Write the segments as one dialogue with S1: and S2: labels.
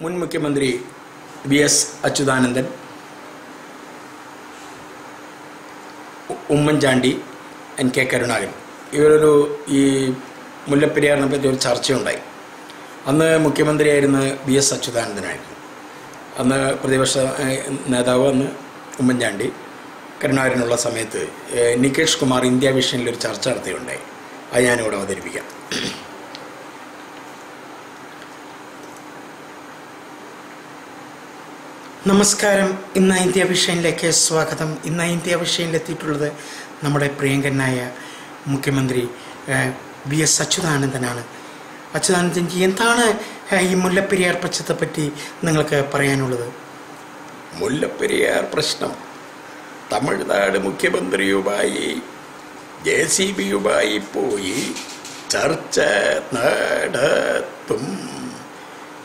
S1: മുൻ മുഖ്യമന്ത്രി VS. Achuthanandan, Oommen Chandy, N.K. Karunakaran ഇവരൊരു ഈ മുല്ലപ്പെരിയാറിനെ പറ്റി ഒരു ചർച്ചയുണ്ടായി. അന്ന് മുഖ്യമന്ത്രിയായിരുന്ന വി.എസ്. അച്യുതാനന്ദനായിരുന്നു. അന്ന് പ്രതിപക്ഷ നേതാവ് അന്ന് ഉമ്മൻചാണ്ടി, കരുണാകരനുള്ള സമയത്ത് നികേഷ് കുമാർ ഇന്ത്യ വിഷനിലൊരു ചർച്ച നടത്തുകയുണ്ടായി. അത് ഞാനിവിടെ അവതരിപ്പിക്കാം. നമസ്കാരം. ഇന്ന് ഇന്ത്യ വിഷനിലേക്ക് സ്വാഗതം. ഇന്ന് ഇന്ത്യ വിഷനിലെത്തിയിട്ടുള്ളത് നമ്മുടെ പ്രിയങ്കരനായ മുഖ്യമന്ത്രി വി.എസ്. അച്യുതാനന്ദനാണ്. അച്യുതാനന്ദൻജി, എന്താണ് ഈ മുല്ലപ്പെരിയാർ പ്രശ്നത്തെപ്പറ്റി നിങ്ങൾക്ക് പറയാനുള്ളത്?
S2: മുല്ലപ്പെരിയാർ പ്രശ്നം തമിഴ്നാട് മുഖ്യമന്ത്രിയുമായി JCBയുമായി പോയി ചർച്ച നടത്തും.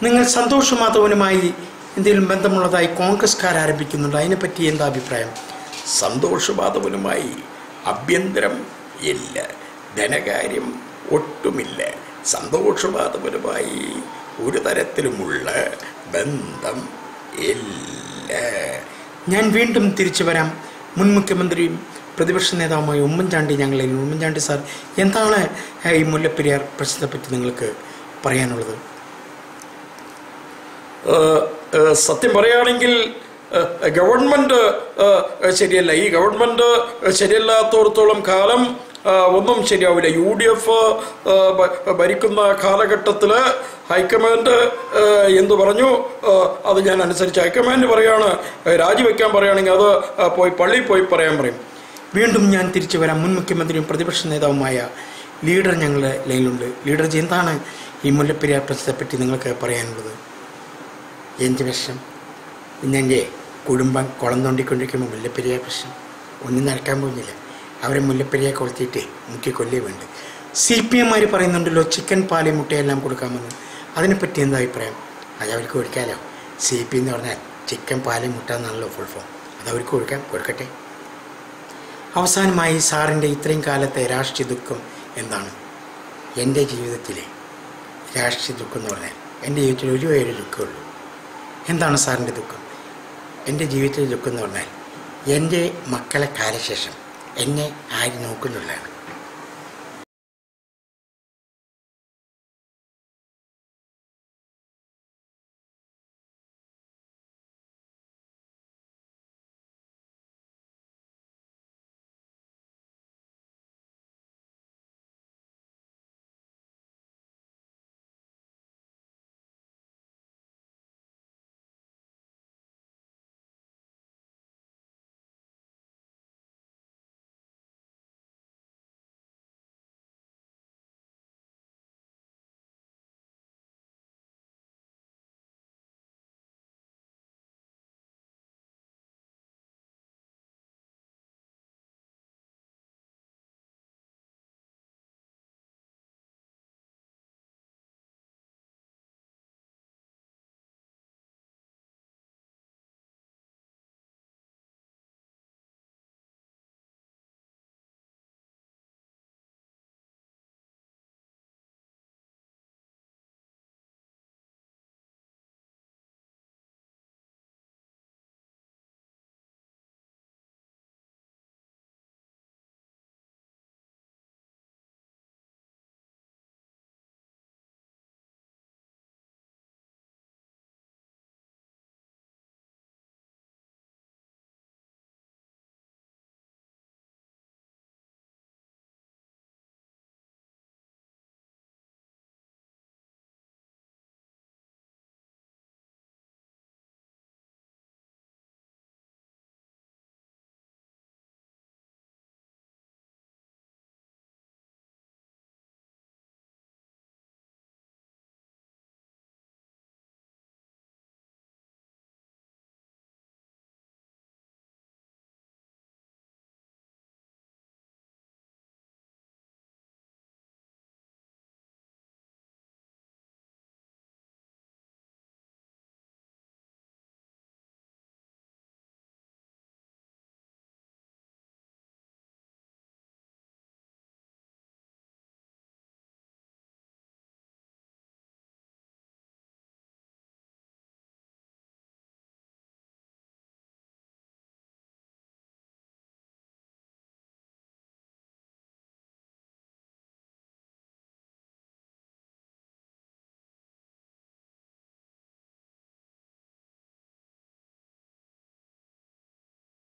S1: നിങ്ങൾ സന്തോഷ് മാധവനുമായി എന്തെങ്കിലും ബന്ധമുള്ളതായി കോൺഗ്രസ്കാർ ആരംഭിക്കുന്നുണ്ട്. അതിനെപ്പറ്റി എന്താ അഭിപ്രായം?
S2: സന്തോഷ് മാധവനുമായി ആഭ്യന്തരം ഇല്ല, ധനകാര്യം ഒട്ടുമില്ല. സന്തോഷ് മാധവനുമായി ഒരു തരത്തിലുമുള്ള ബന്ധം ഇല്ല.
S1: ഞാൻ വീണ്ടും തിരിച്ചു വരാം. മുൻ മുഖ്യമന്ത്രിയും പ്രതിപക്ഷ നേതാവുമായ ഉമ്മൻചാണ്ടി ഞങ്ങളിൽ. ഉമ്മൻചാണ്ടി സാർ, എന്താണ് ഈ മുല്ലപ്പെരിയാർ പ്രശ്നത്തെപ്പറ്റി നിങ്ങൾക്ക് പറയാനുള്ളത്?
S2: സത്യം പറയുകയാണെങ്കിൽ ഗവൺമെൻറ് ശരിയല്ല. ഈ ഗവൺമെൻറ് ശരിയല്ലാത്തടത്തോളം കാലം ഒന്നും ശരിയാവില്ല. UDF ഭരിക്കുന്ന കാലഘട്ടത്തിൽ ഹൈക്കമാൻഡ് എന്തു പറഞ്ഞു അത് ഞാൻ അനുസരിച്ച്. ഹൈക്കമാൻഡ് പറയുകയാണ് രാജിവെക്കാൻ പറയുകയാണെങ്കിൽ അത് പള്ളിയിൽ പോയി പറയാൻ പറയും.
S1: വീണ്ടും ഞാൻ തിരിച്ചു വരാം. മുൻ മുഖ്യമന്ത്രിയും പ്രതിപക്ഷ നേതാവുമായ ലീഡർ ഞങ്ങളുടെ ലൈനിലുണ്ട്. ലീഡർജി, എന്താണ് ഈ മുല്ലപ്പെരിയാർ പ്രശ്നത്തെപ്പറ്റി നിങ്ങൾക്ക് പറയാനുള്ളത്? എൻ്റെ പ്രശ്നം എൻ്റെ കുടുംബം കുളം തോണ്ടിക്കൊണ്ടിരിക്കുമ്പോൾ മുല്ലപ്പെരിയാർ പ്രശ്നം ഒന്നും നടക്കാൻ പോകുന്നില്ല. അവരെ മുല്ലപ്പെരിയാർ കൊളുത്തിയിട്ട് മുക്കി കൊല്ലേ വേണ്ട. CPM പറയുന്നുണ്ടല്ലോ ചിക്കൻ പാല് മുട്ടയെല്ലാം കൊടുക്കാമെന്ന്. അതിനെപ്പറ്റി എന്താ അഭിപ്രായം? അത് അവർക്ക് കൊടുക്കാമല്ലോ. CP എന്ന് പറഞ്ഞാൽ ചിക്കൻ പാല് മുട്ട എന്നാണല്ലോ ഫുൾ ഫോം. അത് അവർക്ക് കൊടുക്കട്ടെ. അവസാനമായി സാറിൻ്റെ ഇത്രയും കാലത്തെ രാഷ്ട്രീയ ദുഃഖം എന്താണ്? എൻ്റെ ജീവിതത്തിലെ രാഷ്ട്രീയ ദുഃഖം എന്ന് പറഞ്ഞാൽ എൻ്റെ ജീവിതത്തിൽ ഒരു ദുഃഖമുള്ളൂ. എന്താണ് സാറിൻ്റെ ദുഃഖം? എൻ്റെ ജീവിതത്തിലെ ദുഃഖം എന്ന് പറഞ്ഞാൽ എൻ്റെ മക്കളെ കാലശേഷം എന്നെ ആര് നോക്കുന്നുള്ളതാണ്.